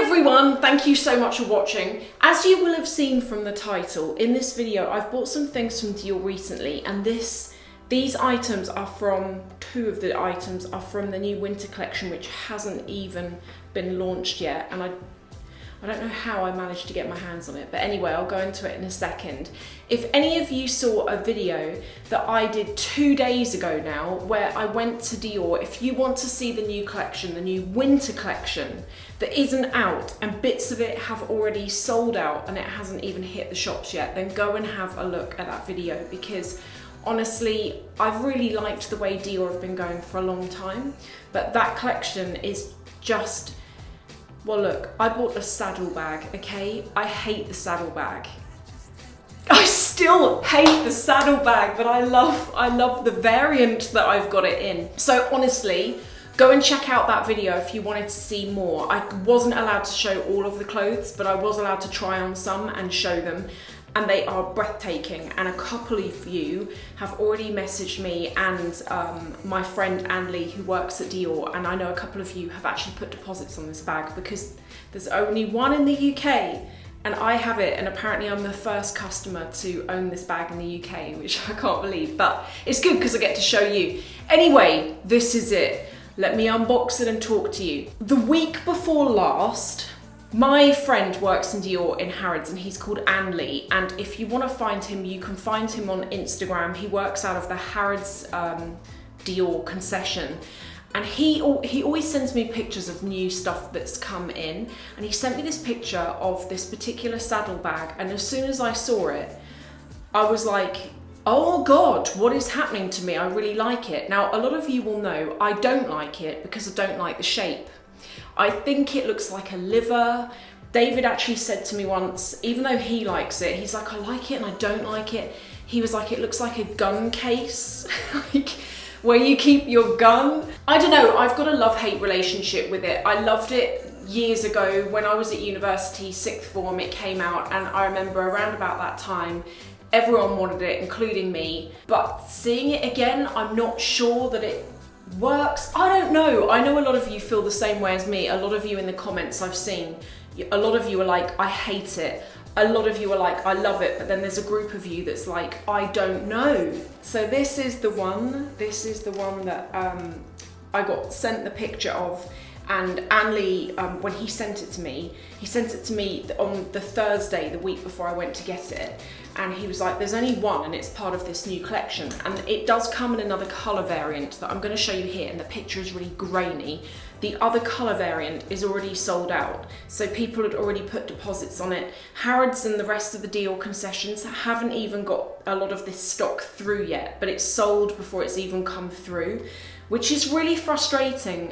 everyone, thank you so much for watching. As you will have seen from the title, in this video I've bought some things from Dior recently, and these items are from, two of the items are from the new winter collection, which hasn't even been launched yet, and I don't know how I managed to get my hands on it, but anyway, I'll go into it in a second. If any of you saw a video that I did 2 days ago now, where I went to Dior, if you want to see the new collection, the new winter collection that isn't out, and bits of it have already sold out and it hasn't even hit the shops yet, then go and have a look at that video, because honestly, I've really liked the way Dior have been going for a long time, but that collection is just, well look, I bought a Saddlebag, okay? I hate the Saddlebag. I still hate the Saddlebag, but I love the variant that I've got it in. So honestly, go and check out that video if you wanted to see more. I wasn't allowed to show all of the clothes, but I was allowed to try on some and show them. And they are breathtaking, and a couple of you have already messaged me, and my friend Anne-Lee, who works at Dior, and I know a couple of you have actually put deposits on this bag because there's only one in the UK and I have it, and apparently I'm the first customer to own this bag in the UK, which I can't believe, but it's good because I get to show you. Anyway, this is it. Let me unbox it and talk to you. The week before last, my friend works in Dior in Harrods, and he's called Anne-Lee, and if you want to find him, you can find him on Instagram. He works out of the Harrods Dior concession, and he always sends me pictures of new stuff that's come in, and he sent me this picture of this particular Saddlebag, and as soon as I saw it, I was like, oh God, what is happening to me? I really like it. Now, a lot of you will know I don't like it because I don't like the shape. I think it looks like a liver. David actually said to me once, even though he likes it, he's like, I like it and I don't like it. He was like, it looks like a gun case, like where you keep your gun. I don't know, I've got a love-hate relationship with it. I loved it years ago when I was at university, sixth form, it came out, and I remember around about that time, everyone wanted it, including me. But seeing it again, I'm not sure that it works. I don't know. I know a lot of you feel the same way as me. A lot of you in the comments I've seen, a lot of you are like, I hate it. A lot of you are like, I love it. But then there's a group of you that's like, I don't know. So this is the one. This is the one that I got sent the picture of. And Anne-Lee, when he sent it to me on the Thursday, the week before I went to get it. And he was like, there's only one and it's part of this new collection. And it does come in another color variant that I'm gonna show you here, and the picture is really grainy. The other color variant is already sold out. So people had already put deposits on it. Harrods and the rest of the Dior concessions haven't even got a lot of this stock through yet, but it's sold before it's even come through, which is really frustrating.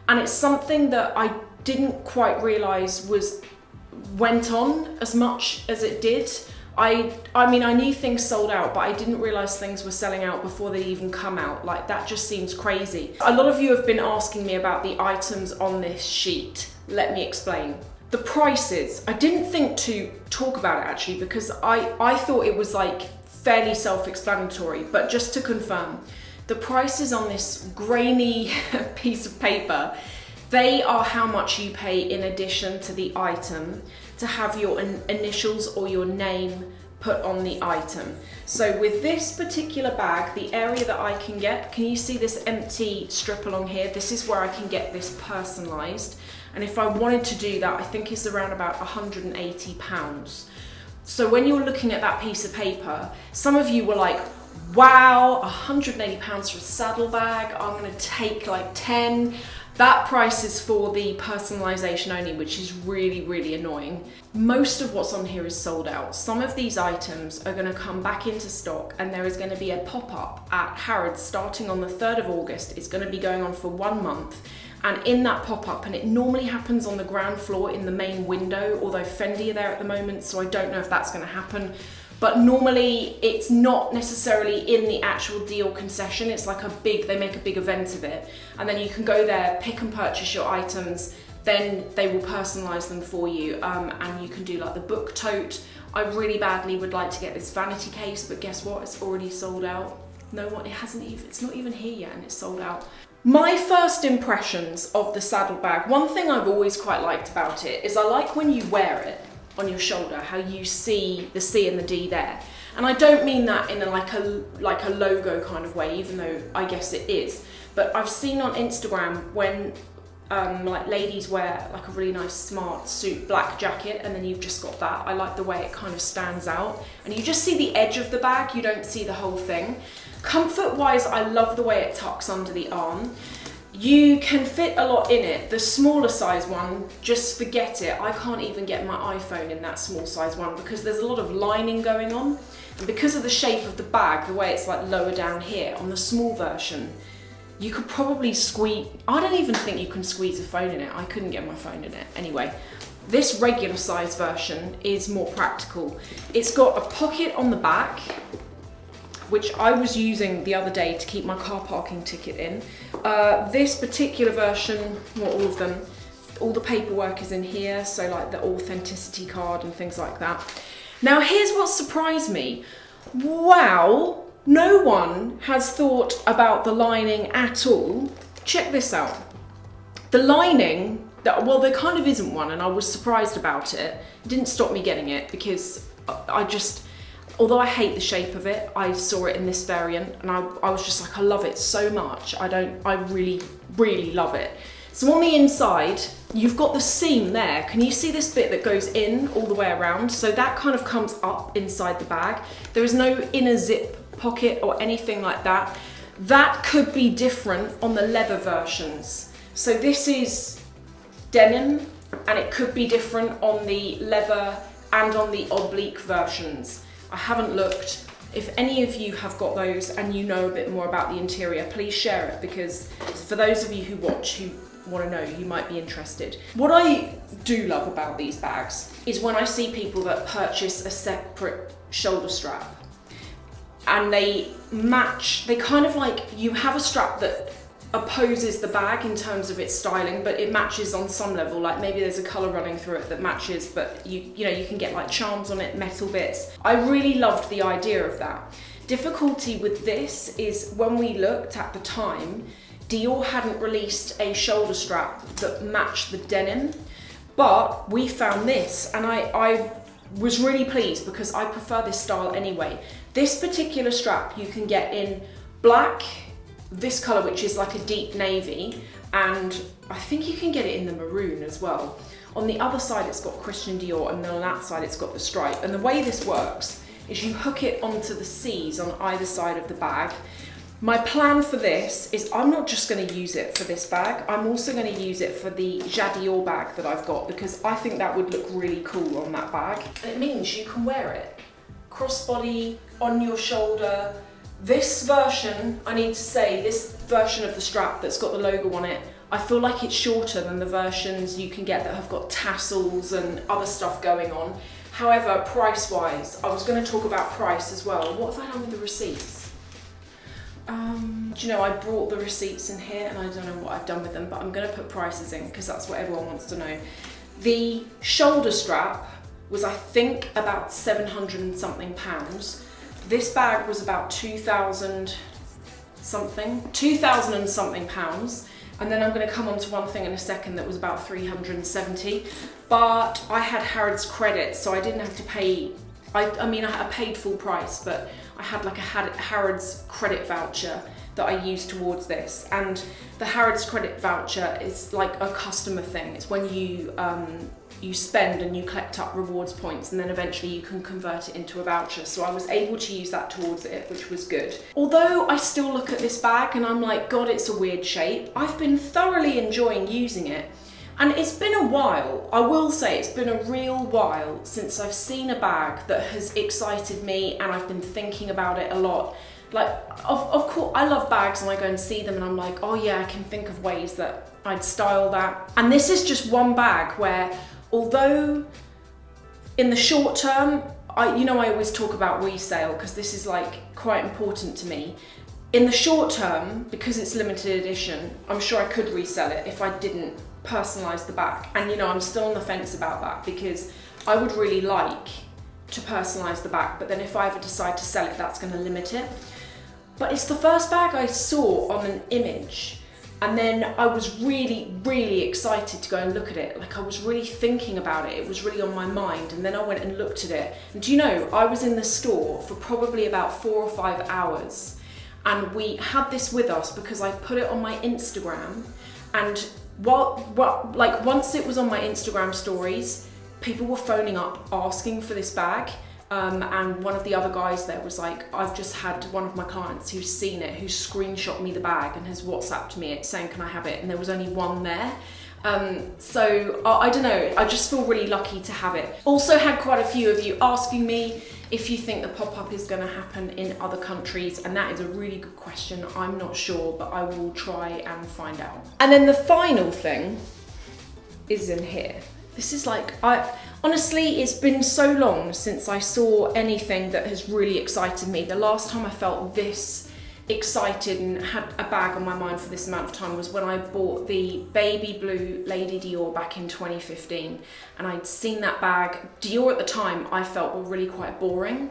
And it's something that I didn't quite realize went on as much as it did. I mean, I knew things sold out, but I didn't realize things were selling out before they even come out. Like, that just seems crazy. A lot of you have been asking me about the items on this sheet. Let me explain. The prices, I didn't think to talk about it actually, because I thought it was like fairly self-explanatory, but just to confirm, the prices on this grainy piece of paper, they are how much you pay in addition to the item to have your initials or your name put on the item. So with this particular bag, the area that I can get, can you see this empty strip along here? This is where I can get this personalized. And if I wanted to do that, I think it's around about £180. So when you're looking at that piece of paper, some of you were like, wow, £180 for a Saddlebag, I'm gonna take like 10. That price is for the personalization only, which is really, really annoying. Most of what's on here is sold out. Some of these items are gonna come back into stock, and there is gonna be a pop-up at Harrods starting on the 3rd of August. It's gonna be going on for 1 month. And in that pop-up, and it normally happens on the ground floor in the main window, although Fendi are there at the moment, so I don't know if that's gonna happen. But normally it's not necessarily in the actual Dior concession. It's like they make a big event of it. And then you can go there, pick and purchase your items, then they will personalize them for you. And you can do like the book tote. I really badly would like to get this vanity case, but guess what? It's already sold out. No one, it's not even here yet and it's sold out. My first impressions of the Saddlebag, one thing I've always quite liked about it is I like when you wear it on your shoulder, how you see the C and the D there. And I don't mean that in like a logo kind of way, even though I guess it is. But I've seen on Instagram when like ladies wear like a really nice smart suit, black jacket, and then you've just got that. I like the way it kind of stands out. And you just see the edge of the bag, you don't see the whole thing. Comfort wise, I love the way it tucks under the arm. You can fit a lot in it. The smaller size one, just forget it. I can't even get my iPhone in that small size one because there's a lot of lining going on. And because of the shape of the bag, the way it's like lower down here, on the small version, you could probably squeeze, I don't even think you can squeeze a phone in it. I couldn't get my phone in it. Anyway, this regular size version is more practical. It's got a pocket on the back, which I was using the other day to keep my car parking ticket in. This particular version, well, all of them, all the paperwork is in here, so like the authenticity card and things like that. Now here's what surprised me. Wow, no one has thought about the lining at all. Check this out. The lining, well, there kind of isn't one, and I was surprised about it. It didn't stop me getting it because although I hate the shape of it, I saw it in this variant and I was just like, I love it so much. I really, really love it. So on the inside, you've got the seam there. Can you see this bit that goes in all the way around? So that kind of comes up inside the bag. There is no inner zip pocket or anything like that. That could be different on the leather versions. So this is denim and it could be different on the leather and on the oblique versions. I haven't looked. If any of you have got those and you know a bit more about the interior, please share it, because for those of you who watch who want to know, you might be interested. What I do love about these bags is when I see people that purchase a separate shoulder strap and they match, they kind of like, you have a strap that opposes the bag in terms of its styling, but it matches on some level. Like maybe there's a color running through it that matches, but you know, you can get like charms on it, metal bits. I really loved the idea of that. Difficulty with this is when we looked at the time, Dior hadn't released a shoulder strap that matched the denim, but we found this and I was really pleased because I prefer this style anyway. This particular strap you can get in black, this color, which is like a deep navy, and I think you can get it in the maroon as well. On the other side it's got Christian Dior, and then on that side it's got the stripe. And the way this works is you hook it onto the C's on either side of the bag. My plan for this is I'm not just going to use it for this bag, I'm also going to use it for the Dior bag that I've got, because I think that would look really cool on that bag. And it means you can wear it crossbody, on your shoulder. This version, I need to say, this version of the strap that's got the logo on it, I feel like it's shorter than the versions you can get that have got tassels and other stuff going on. However, price-wise, I was going to talk about price as well. What have I done with the receipts? Do you know, I brought the receipts in here and I don't know what I've done with them, but I'm going to put prices in because that's what everyone wants to know. The shoulder strap was, I think, about 700 and something pounds. This bag was about 2,000 and something pounds. And then I'm going to come on to one thing in a second that was about 370. But I had Harrods credit, so I didn't have to pay. I mean, I paid full price, but I had like a Harrods credit voucher that I used towards this. And the Harrods credit voucher is like a customer thing. It's when you spend and you collect up rewards points, and then eventually you can convert it into a voucher. So I was able to use that towards it, which was good. Although I still look at this bag and I'm like, God, it's a weird shape. I've been thoroughly enjoying using it. And it's been a while, I will say it's been a real while since I've seen a bag that has excited me and I've been thinking about it a lot. Like, of course, I love bags and I go and see them and I'm like, oh yeah, I can think of ways that I'd style that. And this is just one bag where, although in the short term, I always talk about resale because this is like quite important to me. In the short term, because it's limited edition, I'm sure I could resell it if I didn't personalize the back. And I'm still on the fence about that because I would really like to personalize the back, but then if I ever decide to sell it, that's going to limit it. But it's the first bag I saw on an image And then I was really, really excited to go and look at it. Like I was really thinking about it. It was really on my mind. And then I went and looked at it. And do you know, I was in the store for probably about 4 or 5 hours. And we had this with us because I put it on my Instagram. And like once it was on my Instagram stories, people were phoning up asking for this bag. And one of the other guys there was like, I've just had one of my clients who's seen it, who's screenshot me the bag and has WhatsApped me it saying, can I have it? And there was only one there. So I don't know, I just feel really lucky to have it. Also had quite a few of you asking me if you think the pop-up is going to happen in other countries, and that is a really good question. I'm not sure, but I will try and find out. And then the final thing is in here. This is like, honestly, it's been so long since I saw anything that has really excited me. The last time I felt this excited and had a bag on my mind for this amount of time was when I bought the baby blue Lady Dior back in 2015. And I'd seen that bag. Dior at the time I felt were really quite boring.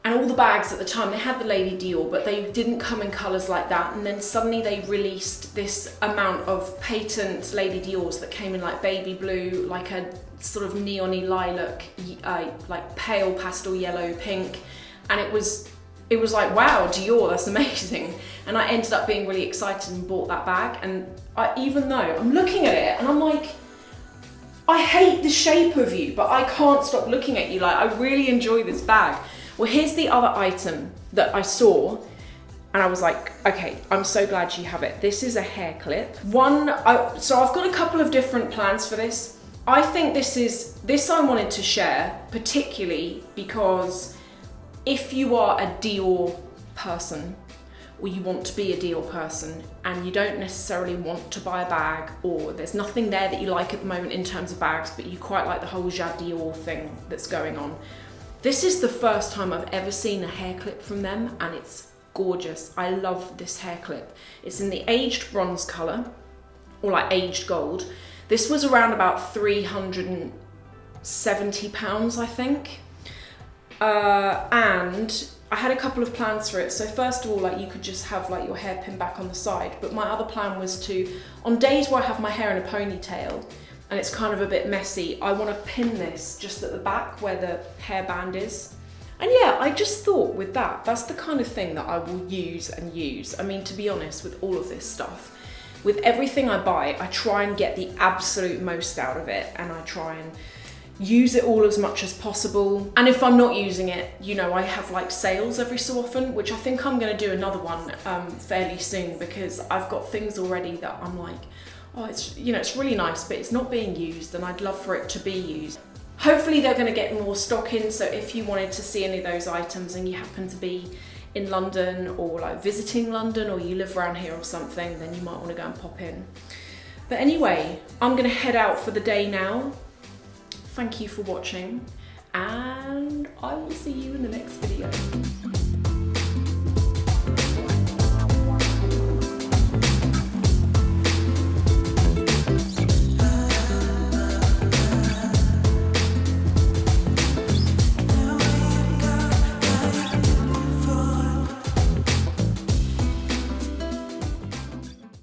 And all the bags at the time, they had the Lady Dior, but they didn't come in colours like that. And then suddenly they released this amount of patent Lady Diors that came in like baby blue, like a sort of neon-y lilac, like pale pastel yellow, pink. And it was like, wow, Dior, that's amazing. And I ended up being really excited and bought that bag. And even though I'm looking at it and I'm like, I hate the shape of you, but I can't stop looking at you. Like, I really enjoy this bag. Well, here's the other item that I saw and I was like, okay, I'm so glad you have it. This is a hair clip. So I've got a couple of different plans for this. I think this I wanted to share particularly because if you are a Dior person or you want to be a Dior person and you don't necessarily want to buy a bag, or there's nothing there that you like at the moment in terms of bags, but you quite like the whole Jade Dior thing that's going on. This is the first time I've ever seen a hair clip from them and it's gorgeous. I love this hair clip. It's in the aged bronze colour, or like aged gold. This was around about £370, I think. And I had a couple of plans for it. So first of all, like you could just have like your hair pinned back on the side. But my other plan was to, on days where I have my hair in a ponytail, and it's kind of a bit messy, I want to pin this just at the back where the hairband is. And yeah, I just thought with that, that's the kind of thing that I will use and use. I mean, to be honest, with all of this stuff, with everything I buy, I try and get the absolute most out of it, and I try and use it all as much as possible. And if I'm not using it, you know, I have like sales every so often, which I think I'm going to do another one fairly soon, because I've got things already that I'm like, oh, it's, you know, it's really nice, but it's not being used and I'd love for it to be used. Hopefully they're going to get more stock in, so if you wanted to see any of those items and you happen to be in London or like visiting London, or you live around here or something, then you might want to go and pop in. But anyway, I'm going to head out for the day now. Thank you for watching and I will see you in the next video.